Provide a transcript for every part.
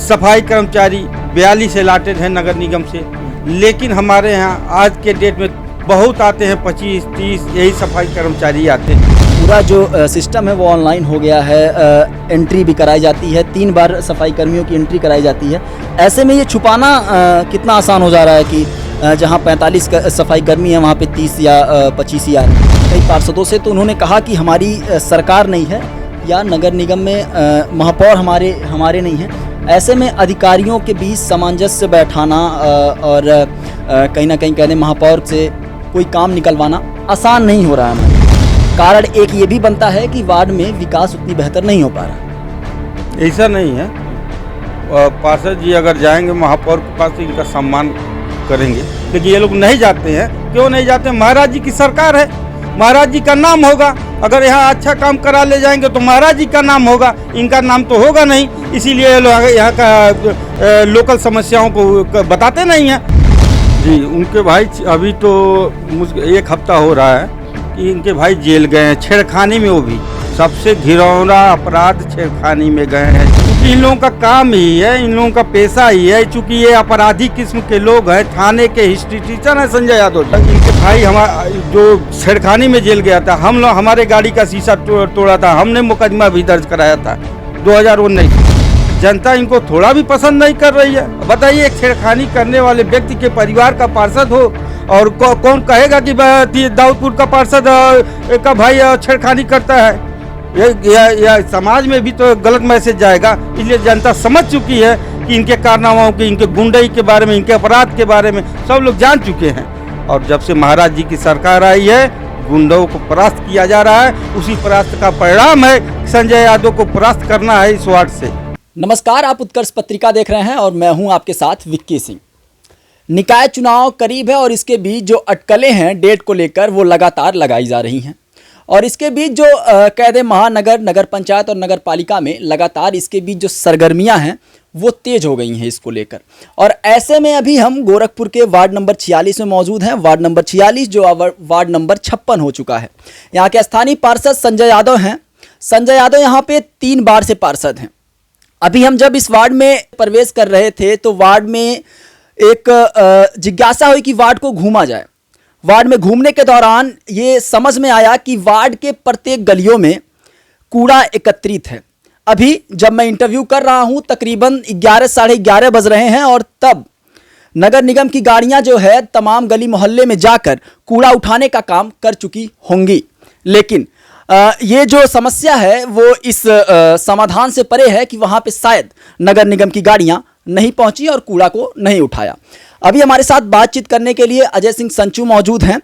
सफाई कर्मचारी 42 अलॉटेड हैं नगर निगम से, लेकिन हमारे यहाँ आज के डेट में बहुत आते हैं, 25-30 यही सफाई कर्मचारी आते हैं। पूरा जो सिस्टम है वो ऑनलाइन हो गया है, एंट्री भी कराई जाती है, 3 बार सफाई कर्मियों की एंट्री कराई जाती है। ऐसे में ये छुपाना कितना आसान हो जा रहा है कि जहाँ 45 सफाई कर्मी हैं वहाँ पे 30 या 25 ही आ रहे हैं। कई पार्षदों से तो उन्होंने कहा कि हमारी सरकार नहीं है या नगर निगम में महापौर हमारे नहीं हैं। ऐसे में अधिकारियों के बीच सामंजस्य बैठाना और कहीं ना कहीं कहने महापौर से कोई काम निकलवाना आसान नहीं हो रहा है। कारण एक ये भी बनता है कि वार्ड में विकास उतनी बेहतर नहीं हो पा रहा। ऐसा नहीं है, पार्षद जी अगर जाएंगे महापौर के पास तो इनका सम्मान करेंगे, लेकिन ये लोग नहीं जाते हैं। क्यों नहीं जाते? महाराज जी की सरकार है, महाराज जी का नाम होगा। अगर यहाँ अच्छा काम करा ले जाएंगे तो महाराज जी का नाम होगा, इनका नाम तो होगा नहीं। इसीलिए यहाँ का लोकल समस्याओं को बताते नहीं हैं जी। उनके भाई अभी तो 1 हफ्ता हो रहा है कि इनके भाई जेल गए हैं, छेड़खानी में, वो भी सबसे घिनौना अपराध छेड़खानी में गए हैं। क्योंकि इन लोगों का काम ही है, इन लोगों का पेशा ही है, चूँकि ये अपराधी किस्म के लोग हैं। थाने के हिस्ट्री टीचर हैं संजय यादव जी। इनके भाई हमारा जो छेड़खानी में जेल गया था, हम लोग हमारे गाड़ी का शीशा तोड़ा था, हमने मुकदमा भी दर्ज कराया था 2019। जनता इनको थोड़ा भी पसंद नहीं कर रही है। बताइए, एक छेड़खानी करने वाले व्यक्ति के परिवार का पार्षद हो और कौन कहेगा कि दाऊदपुर का पार्षद का भाई छेड़खानी करता है? यह समाज में भी तो गलत मैसेज जाएगा। इसलिए जनता समझ चुकी है कि इनके कारनामों की, इनके गुंडई के बारे में, इनके अपराध के बारे में सब लोग जान चुके हैं। और जब से महाराज जी की सरकार आई है, गुंडों को परास्त किया जा रहा है। उसी परास्त का परिणाम है संजय यादव को परास्त करना है इस वार्ड से। नमस्कार, आप उत्कर्ष पत्रिका देख रहे हैं और मैं हूं आपके साथ विक्की सिंह। निकाय चुनाव करीब है और इसके बीच जो अटकलें हैं डेट को लेकर वो लगातार लगाई जा रही हैं। और इसके बीच जो कह दें महानगर, नगर पंचायत और नगर पालिका में लगातार इसके बीच जो सरगर्मियां हैं वो तेज हो गई हैं इसको लेकर। और ऐसे में अभी हम गोरखपुर के वार्ड नंबर 46 में मौजूद हैं। वार्ड नंबर 46 जो वार्ड नंबर 56 हो चुका है। यहाँ के स्थानीय पार्षद संजय यादव हैं। संजय यादव यहाँ पे 3 बार से पार्षद हैं। अभी हम जब इस वार्ड में प्रवेश कर रहे थे तो वार्ड में एक जिज्ञासा हुई कि वार्ड को घूमा जाए। वार्ड में घूमने के दौरान ये समझ में आया कि वार्ड के प्रत्येक गलियों में कूड़ा एकत्रित है। अभी जब मैं इंटरव्यू कर रहा हूं तकरीबन 11 साढ़े 11 बज रहे हैं और तब नगर निगम की गाड़ियां जो है तमाम गली मोहल्ले में जाकर कूड़ा उठाने का काम कर चुकी होंगी। लेकिन ये जो समस्या है वो इस समाधान से परे है कि वहां पे शायद नगर निगम की गाड़ियां नहीं पहुंची और कूड़ा को नहीं उठाया। अभी हमारे साथ बातचीत करने के लिए अजय सिंह संचू मौजूद हैं,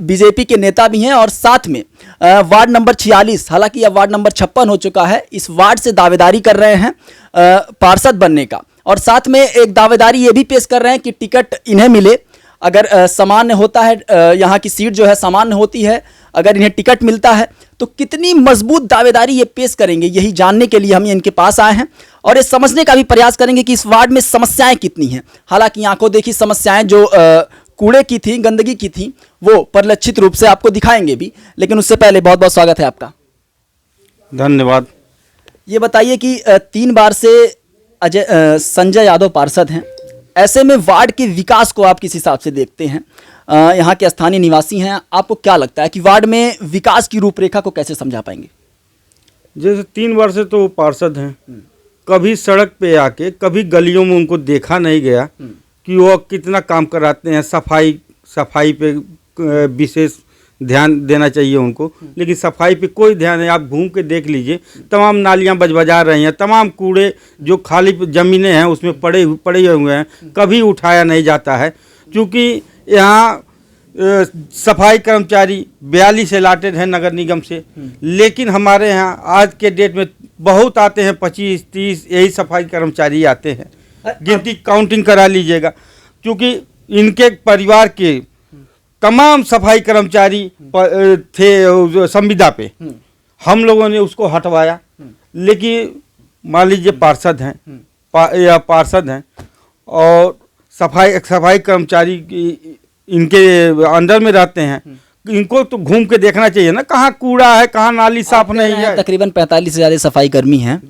बीजेपी के नेता भी हैं और साथ में वार्ड नंबर 46, हालांकि यह वार्ड नंबर 56 हो चुका है, इस वार्ड से दावेदारी कर रहे हैं पार्षद बनने का। और साथ में एक दावेदारी ये भी पेश कर रहे हैं कि टिकट इन्हें मिले। अगर सामान्य होता है, यहाँ की सीट जो है सामान्य होती है, अगर इन्हें टिकट मिलता है तो कितनी मजबूत दावेदारी ये पेश करेंगे, यही जानने के लिए हम इनके पास आए हैं और ये समझने का भी प्रयास करेंगे कि इस वार्ड में समस्याएं कितनी हैं। हालांकि आंखों देखी समस्याएं जो कूड़े की थी, गंदगी की थी, वो परिलक्षित रूप से आपको दिखाएंगे भी। लेकिन उससे पहले बहुत बहुत स्वागत है आपका। धन्यवाद। ये बताइए कि 3 बार से संजय यादव पार्षद हैं। ऐसे में वार्ड के विकास को आप किस हिसाब से देखते हैं? यहाँ के स्थानीय निवासी हैं, आपको क्या लगता है कि वार्ड में विकास की रूपरेखा को कैसे समझा पाएंगे? जैसे 3 बार से तो वो पार्षद हैं, कभी सड़क पे आके, कभी गलियों में उनको देखा नहीं गया कि वो कितना काम कराते हैं। सफाई पे विशेष ध्यान देना चाहिए उनको, लेकिन सफाई पे कोई ध्यान नहीं। आप घूम के देख लीजिए, तमाम नालियां बजबजा रही हैं, तमाम कूड़े जो खाली ज़मीनें हैं उसमें पड़े हुए हैं, कभी उठाया नहीं जाता है। क्योंकि यहाँ सफाई कर्मचारी 42 अलॉटेड हैं नगर निगम से, लेकिन हमारे यहाँ आज के डेट में बहुत आते हैं, 25-30 यही सफाई कर्मचारी आते हैं। गिनती काउंटिंग करा लीजिएगा। क्योंकि इनके परिवार के तमाम सफाई कर्मचारी थे संविदा पे, हम लोगों ने उसको हटवाया। लेकिन मान लीजिए पार्षद हैं और सफाई कर्मचारी इनके अंडर में रहते हैं, इनको तो घूम के देखना चाहिए ना, कहाँ कूड़ा है, कहाँ नाली साफ नहीं है। तकरीबन 45 से ज़्यादा सफाई कर्मी हैं।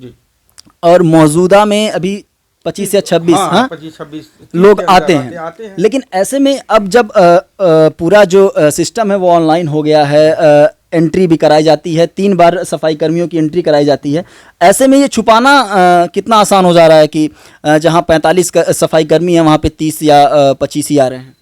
और मौजूदा में अभी 25 या 26 हाँ 25-26 लोग आते हैं। लेकिन ऐसे में अब जब पूरा जो सिस्टम है वो ऑनलाइन हो गया है, एंट्री भी कराई जाती है, 3 बार सफाई कर्मियों की एंट्री कराई जाती है, ऐसे में ये छुपाना कितना आसान हो जा रहा है कि जहां 45 सफाई कर्मी हैं वहां पे 30 या 25 ही आ रहे हैं।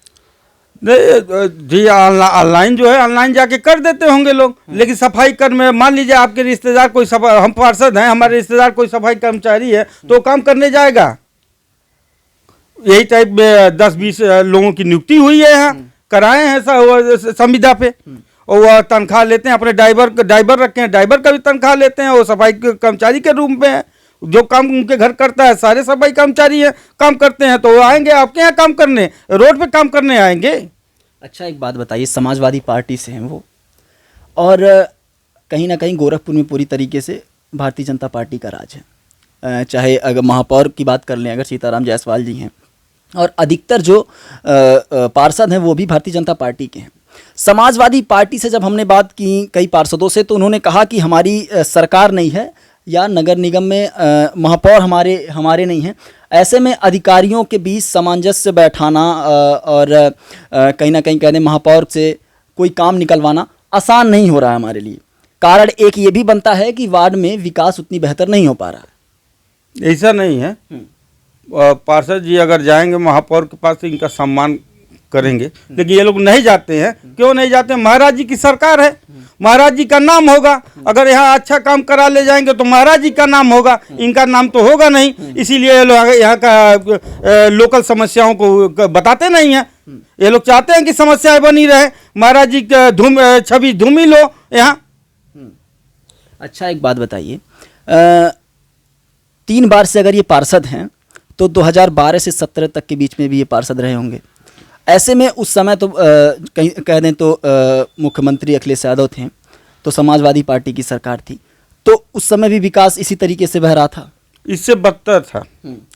नहीं जी, ऑनलाइन जो है ऑनलाइन जाके कर देते होंगे लोग, लेकिन सफाई कर्मी मान लीजिए आपके रिश्तेदार कोई हम पार्षद हैं, हमारे रिश्तेदार कोई सफाई कर्मचारी है तो काम करने जाएगा। यही टाइप में 10-20 लोगों की नियुक्ति हुई है, यहाँ कराए हैं संविदा पे, और वह तनख्वाह लेते हैं। अपने ड्राइवर रखे हैं, ड्राइवर का भी तनख्वाह लेते हैं, वो सफाई कर्मचारी के रूप में है। जो काम उनके घर करता है सारे सफाई कर्मचारी हैं, काम करते हैं, तो वो आएंगे आपके यहाँ काम करने, रोड पे काम करने आएंगे। अच्छा एक बात बताइए, समाजवादी पार्टी से हैं वो, और कहीं ना कहीं गोरखपुर में पूरी तरीके से भारतीय जनता पार्टी का राज है। चाहे अगर महापौर की बात कर लें, अगर सीताराम जायसवाल जी हैं, और अधिकतर जो पार्षद हैं वो भी भारतीय जनता पार्टी के हैं। समाजवादी पार्टी से जब हमने बात की कई पार्षदों से, तो उन्होंने कहा कि हमारी सरकार नहीं है या नगर निगम में महापौर हमारे नहीं हैं। ऐसे में अधिकारियों के बीच सामंजस्य बैठाना और कहीं ना कहीं कहने महापौर से कोई काम निकलवाना आसान नहीं हो रहा है हमारे लिए। कारण एक ये भी बनता है कि वार्ड में विकास उतनी बेहतर नहीं हो पा रहा है। ऐसा नहीं है, पार्षद जी अगर जाएंगे महापौर के पास तो इनका सम्मान करेंगे, लेकिन ये लोग नहीं जाते हैं। क्यों नहीं जाते? महाराज जी की सरकार है, महाराज जी का नाम होगा। अगर यहाँ अच्छा काम करा ले जाएंगे तो महाराज जी का नाम होगा, इनका नाम तो होगा नहीं। इसीलिए ये लोग यहाँ का लोकल समस्याओं को बताते नहीं हैं। ये लोग चाहते हैं कि समस्याएं बनी रहे, महाराज जी का छवि धूमी लो यहाँ। अच्छा एक बात बताइए, 3 बार से अगर ये पार्षद हैं तो 2012 से 17 तक के बीच में भी ये पार्षद रहे होंगे। ऐसे में उस समय तो कहीं कह दें तो मुख्यमंत्री अखिलेश यादव थे, तो समाजवादी पार्टी की सरकार थी, तो उस समय भी विकास इसी तरीके से बह रहा था। इससे बदतर था,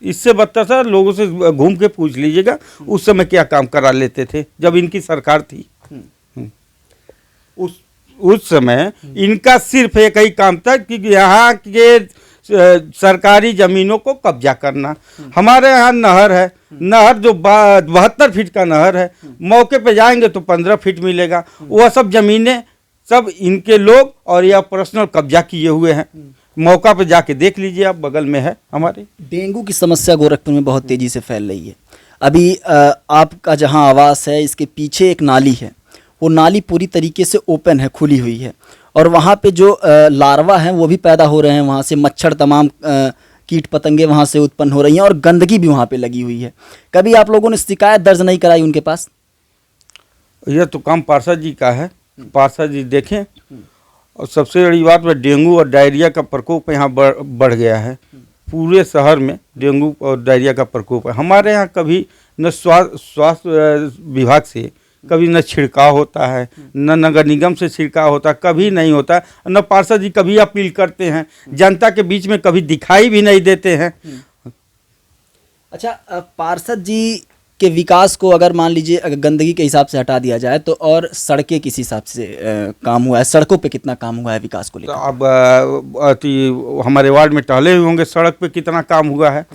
इससे बदतर था। लोगों से घूम के पूछ लीजिएगा उस समय क्या काम करा लेते थे जब इनकी सरकार थी। उस समय इनका सिर्फ एक ही काम था कि यहाँ के सरकारी जमीनों को कब्जा करना। हमारे यहाँ नहर है, नहर जो 72 फीट का नहर है, मौके पे जाएंगे तो 15 फीट मिलेगा। वह सब जमीनें सब इनके लोग और यह पर्सनल कब्जा किए हुए हैं। मौका पे जाके देख लीजिए आप, बगल में है हमारे। डेंगू की समस्या गोरखपुर में बहुत तेजी से फैल रही है। अभी आपका जहां आवास है इसके पीछे एक नाली है, वो नाली पूरी तरीके से ओपन है, खुली हुई है, और वहाँ पे जो लार्वा हैं वो भी पैदा हो रहे हैं। वहाँ से मच्छर, तमाम कीट पतंगे वहाँ से उत्पन्न हो रही हैं, और गंदगी भी वहाँ पे लगी हुई है। कभी आप लोगों ने शिकायत दर्ज नहीं कराई उनके पास? यह तो काम पार्षद जी का है, पार्षद जी देखें। और सबसे बड़ी बात में डेंगू और डायरिया का प्रकोप यहाँ बढ़ गया है। पूरे शहर में डेंगू और डायरिया का प्रकोप है। हमारे यहाँ कभी न स्वास्थ्य विभाग से कभी न छिड़काव होता है, न नगर निगम से छिड़काव होता है, कभी नहीं होता। न पार्षद जी कभी अपील करते हैं, जनता के बीच में कभी दिखाई भी नहीं देते हैं। अच्छा, पार्षद जी के विकास को अगर मान लीजिए अगर गंदगी के हिसाब से हटा दिया जाए तो, और सड़कें किस हिसाब से काम हुआ है, सड़कों पे कितना काम हुआ है विकास को लेकर? तो अब हमारे वार्ड में टहले हुए होंगे, सड़क पे कितना काम हुआ है।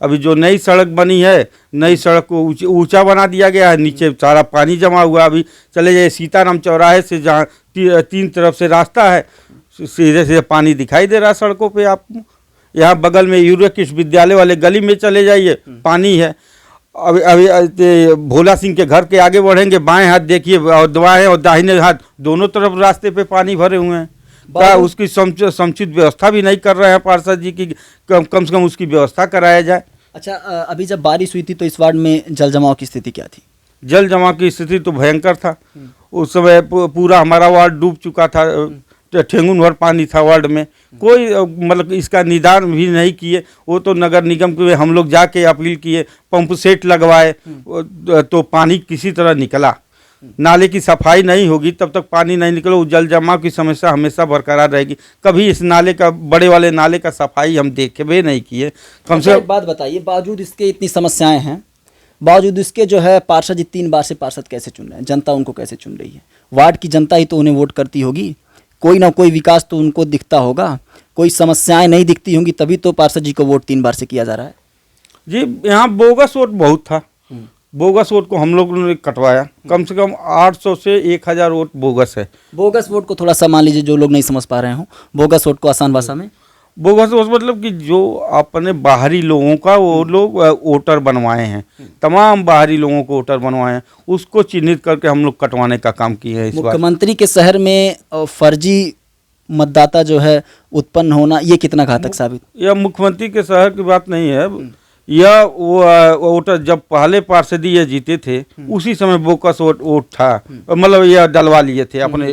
अभी जो नई सड़क बनी है, नई सड़क को ऊंचा बना दिया गया है, नीचे सारा पानी जमा हुआ। अभी चले जाइए सीताराम चौराहे से, जहाँ 3 तरफ से रास्ता है, सीधे सीधे पानी दिखाई दे रहा है सड़कों पे आपको। यहाँ बगल में यूरिया कृषि विद्यालय वाले गली में चले जाइए, पानी है। अभी भोला सिंह के घर के आगे बढ़ेंगे, बाएं हाथ देखिए, और दाएं और दाहिने हाथ दोनों तरफ रास्ते पे पानी भरे हुए हैं। क्या उसकी समुचित व्यवस्था भी नहीं कर रहे हैं पार्षद जी की? कम से कम उसकी व्यवस्था कराया जाए। अच्छा, अभी जब बारिश हुई थी तो इस वार्ड में जल जमाव की स्थिति क्या थी? जल जमाव की स्थिति तो भयंकर था। उस समय पूरा हमारा वार्ड डूब चुका था, ठेंगुन भर पानी था वार्ड में। कोई मतलब इसका निदान भी नहीं किए। वो तो नगर निगम के हम लोग जाके अपील किए, पंप सेट लगवाए, तो पानी किसी तरह निकला। नाले की सफाई नहीं होगी तब तक पानी नहीं निकलो, जल जमाव की समस्या हमेशा बरकरार रहेगी। कभी इस नाले का, बड़े वाले नाले का सफाई हम देखे भी नहीं किए। कम से एक बात बताइए, बावजूद इसके इतनी समस्याएं हैं, बावजूद इसके जो है पार्षद जी 3 बार से पार्षद कैसे चुन रहे हैं? जनता उनको कैसे चुन रही है? वार्ड की जनता ही तो उन्हें वोट करती होगी, कोई ना कोई विकास तो उनको दिखता होगा, कोई समस्याएं नहीं दिखती होंगी, तभी तो पार्षद जी को वोट 3 बार से किया जा रहा है। जी यहाँ बोगस वोट बहुत था। बोगस वोट को हम लोगों ने कटवाया। कम से कम 800 से 1000 वोट बोगस है। बोगस वोट को थोड़ा सा मान लीजिए, जो लोग नहीं समझ पा रहे हो, बोगस वोट को आसान भाषा में। बोगस वोट मतलब कि जो अपने बाहरी लोगों का वो लोग वोटर बनवाए हैं, तमाम बाहरी लोगों को वोटर बनवाए हैं, उसको चिन्हित करके हम लोग कटवाने का काम किए हैं इस बार। मुख्यमंत्री के शहर में फर्जी मतदाता जो है उत्पन्न होना, ये कितना घातक साबित? यह मुख्यमंत्री के शहर की बात नहीं है। यह वो वोटर जब पहले पार्षदी ये जीते थे उसी समय बोगस वोट था। मतलब यह डलवा लिए थे अपने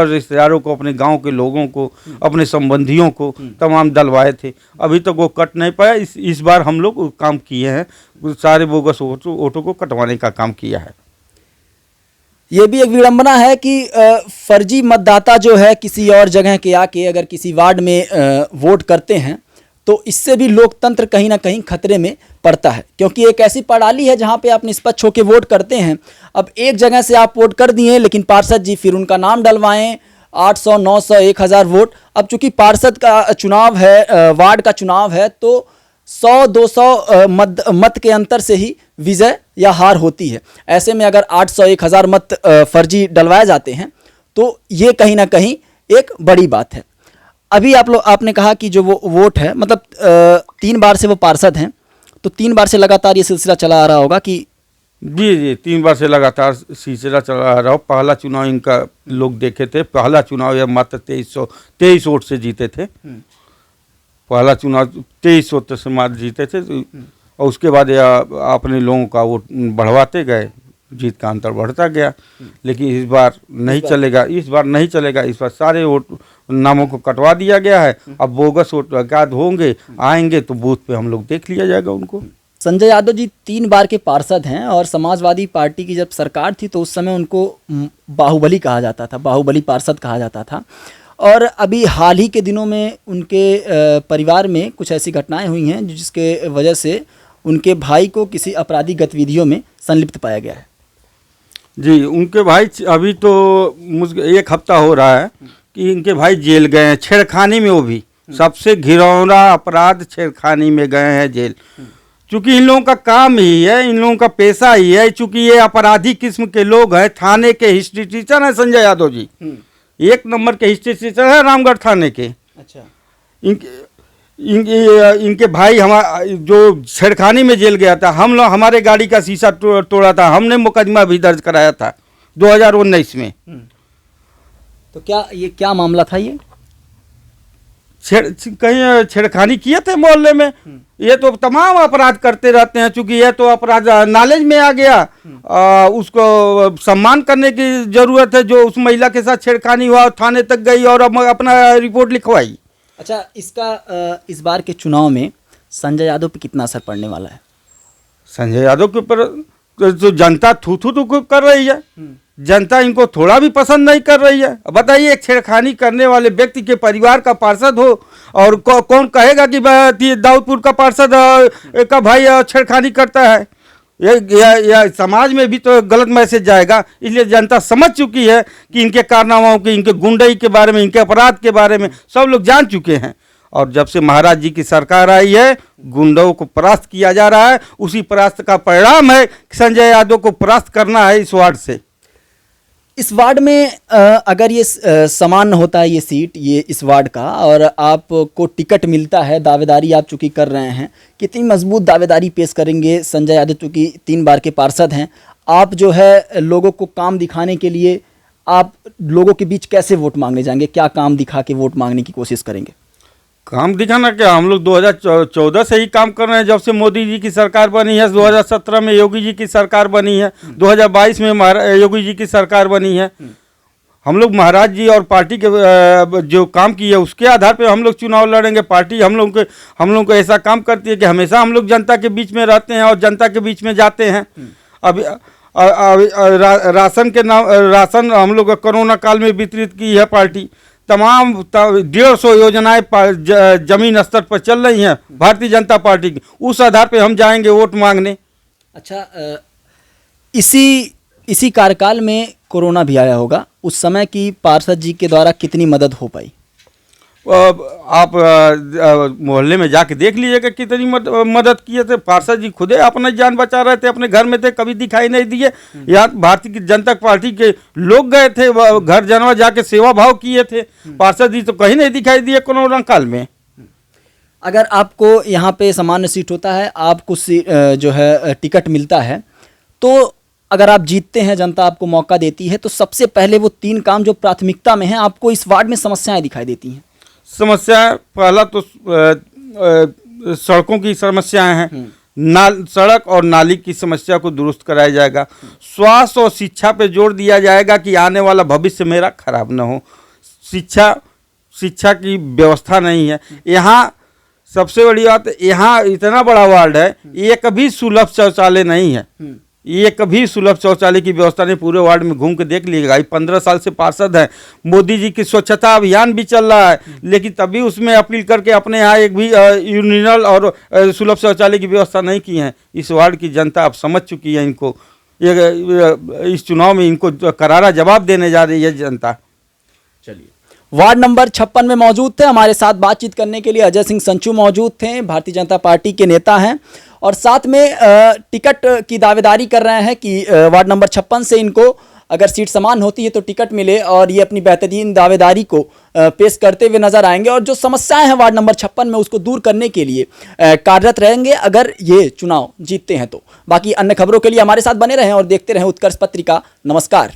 रिश्तेदारों को, अपने गांव के लोगों को, अपने संबंधियों को तमाम डलवाए थे। अभी तक वो कट नहीं पाया। इस बार हम लोग काम किए हैं, सारे बोगस वोटों को कटवाने का काम किया है। ये भी एक विडंबना है कि फर्जी मतदाता जो है किसी और जगह के आके अगर किसी वार्ड में वोट करते हैं तो इससे भी लोकतंत्र कहीं ना कहीं खतरे में पड़ता है, क्योंकि एक ऐसी प्रणाली है जहां पे आप निष्पक्ष होकर वोट करते हैं। अब एक जगह से आप वोट कर दिए, लेकिन पार्षद जी फिर उनका नाम डलवाएं, 800, 900, 1000 वोट। अब चूंकि पार्षद का चुनाव है, वार्ड का चुनाव है, तो 100-200 मत के अंतर से ही विजय या हार होती है। ऐसे में अगर 800-1000 मत फर्जी डलवाए जाते हैं तो ये कहीं ना कहीं एक बड़ी बात है। अभी आपने कहा कि जो वो वोट है, मतलब 3 बार से वो पार्षद हैं, तो 3 बार से लगातार ये सिलसिला चला आ रहा होगा कि? जी 3 बार से लगातार सिलसिला चला आ रहा हो। पहला चुनाव इनका लोग देखे थे। पहला चुनाव यह मात्र 2323 वोट से जीते थे। पहला चुनाव 2300 से मात्र जीते थे, और उसके बाद यह अपने लोगों का वोट बढ़वाते गए, जीत का अंतर बढ़ता गया। लेकिन इस बार नहीं चलेगा। इस बार सारे वोट नामों को कटवा दिया गया है। अब बोगस वोट अज्ञात होंगे, आएंगे तो बूथ पे हम लोग देख लिया जाएगा उनको। संजय यादव जी 3 बार के पार्षद हैं, और समाजवादी पार्टी की जब सरकार थी तो उस समय उनको बाहुबली कहा जाता था, बाहुबली पार्षद कहा जाता था। और अभी हाल ही के दिनों में उनके परिवार में कुछ ऐसी घटनाएं हुई हैं जिसके वजह से उनके भाई को किसी आपराधिक गतिविधियों में संलिप्त पाया गया है। जी उनके भाई अभी तो 1 हफ्ता हो रहा है कि इनके भाई जेल गए हैं, छेड़खानी में। वो भी सबसे घिनौना अपराध छेड़खानी में गए हैं जेल। चूंकि इन लोगों का काम ही है, इन लोगों का पेशा ही है। चूंकि ये अपराधी किस्म के लोग हैं, थाने के हिस्ट्री टीचर हैं संजय यादव जी, 1 नंबर के हिस्ट्री टीचर है रामगढ़ थाने के। अच्छा। इनके भाई जो छेड़खानी में जेल गया था, हम लोग हमारे गाड़ी का शीशा तोड़ा था, हमने मुकदमा भी दर्ज कराया था 2019 में। तो क्या मामला था? ये कहीं छेड़खानी किए थे मोहल्ले में। ये तो तमाम अपराध करते रहते हैं। चूंकि ये तो अपराध नॉलेज में आ गया, उसको सम्मान करने की जरूरत है। जो उस महिला के साथ छेड़खानी हुआ, थाने तक गई और अपना रिपोर्ट लिखवाई। अच्छा, इस बार के चुनाव में संजय यादव पे कितना असर पड़ने वाला है? संजय यादव के ऊपर तो जनता थू कर रही है। जनता इनको थोड़ा भी पसंद नहीं कर रही है। बताइए, एक छेड़खानी करने वाले व्यक्ति के परिवार का पार्षद हो, और कौन कहेगा कि दाऊदपुर का पार्षद का भाई छेड़खानी करता है? यह समाज में भी तो गलत मैसेज जाएगा। इसलिए जनता समझ चुकी है कि इनके कारनामाओं के, इनके गुंडई के बारे में, इनके अपराध के बारे में सब लोग जान चुके हैं। और जब से महाराज जी की सरकार आई है, गुंडों को परास्त किया जा रहा है। उसी परास्त का परिणाम है कि संजय यादव को परास्त करना है इस वार्ड से। इस वार्ड में अगर ये समान होता है ये सीट, ये इस वार्ड का, और आपको टिकट मिलता है, दावेदारी आप चूंकि कर रहे हैं, कितनी मजबूत दावेदारी पेश करेंगे संजय यादव? चूंकि 3 बार के पार्षद हैं, आप जो है लोगों को काम दिखाने के लिए आप लोगों के बीच कैसे वोट मांगने जाएंगे? क्या काम दिखा के वोट मांगने की कोशिश करेंगे? काम दिखाना क्या, हम लोग 2014 से ही काम कर रहे हैं। जब से मोदी जी की सरकार बनी है, 2017 में योगी जी की सरकार बनी है, 2022 में योगी जी की सरकार बनी है। हम लोग महाराज जी और पार्टी के जो काम की है उसके आधार पे हम लोग चुनाव लड़ेंगे। पार्टी हम लोग को ऐसा काम करती है कि हमेशा हम लोग जनता के बीच में रहते हैं और जनता के बीच में जाते हैं। अभी राशन हम लोग कोरोना काल में वितरित की है पार्टी। तमाम 150 योजनाएं जमीन स्तर पर चल रही हैं भारतीय जनता पार्टी की। उस आधार पे हम जाएंगे वोट मांगने। अच्छा, इसी कार्यकाल में कोरोना भी आया होगा। उस समय की पार्षद जी के द्वारा कितनी मदद हो पाई? आप मोहल्ले में जाके देख लीजिएगा कितनी मदद किए थे। पार्षद जी खुदे अपना जान बचा रहे थे, अपने घर में थे, कभी दिखाई नहीं दिए। यहाँ भारतीय जनता पार्टी के लोग गए थे, घर जानवर जाके सेवा भाव किए थे। पार्षद जी तो कहीं नहीं दिखाई दिए कोरोना काल में। अगर आपको यहाँ पे सामान्य सीट होता है, आपको जो है टिकट मिलता है, तो अगर आप जीतते हैं, जनता आपको मौका देती है, तो सबसे पहले वो 3 काम जो प्राथमिकता में हैं, आपको इस वार्ड में समस्याएं दिखाई देती हैं। समस्या पहला तो सड़कों की समस्याएं हैं। सड़क और नाली की समस्या को दुरुस्त कराया जाएगा। स्वास्थ्य और शिक्षा पे जोर दिया जाएगा कि आने वाला भविष्य मेरा खराब ना हो। शिक्षा की व्यवस्था नहीं है यहाँ। सबसे बड़ी बात, यहाँ इतना बड़ा वार्ड है, एक भी सुलभ शौचालय नहीं है। एक भी सुलभ शौचालय की व्यवस्था नहीं। पूरे वार्ड में घूम के देख लीजिएगा। 15 साल से पार्षद है, मोदी जी की स्वच्छता अभियान भी चल रहा है, लेकिन तभी उसमें अपील करके अपने यहाँ एक भी यूरिनल और सुलभ शौचालय की व्यवस्था नहीं की है। इस वार्ड की जनता अब समझ चुकी है इनको। इस चुनाव में इनको करारा जवाब देने जा रही है जनता। चलिए, वार्ड नंबर 56 में मौजूद थे, हमारे साथ बातचीत करने के लिए अजय सिंह संचू मौजूद थे, भारतीय जनता पार्टी के नेता हैं, और साथ में टिकट की दावेदारी कर रहे हैं कि वार्ड नंबर 56 से इनको अगर सीट समान होती है तो टिकट मिले, और ये अपनी बेहतरीन दावेदारी को पेश करते हुए नजर आएंगे, और जो समस्याएं हैं वार्ड नंबर 56 में उसको दूर करने के लिए कार्यरत रहेंगे अगर ये चुनाव जीतते हैं तो। बाकी अन्य खबरों के लिए हमारे साथ बने रहें और देखते रहें उत्कर्ष पत्रिका। नमस्कार।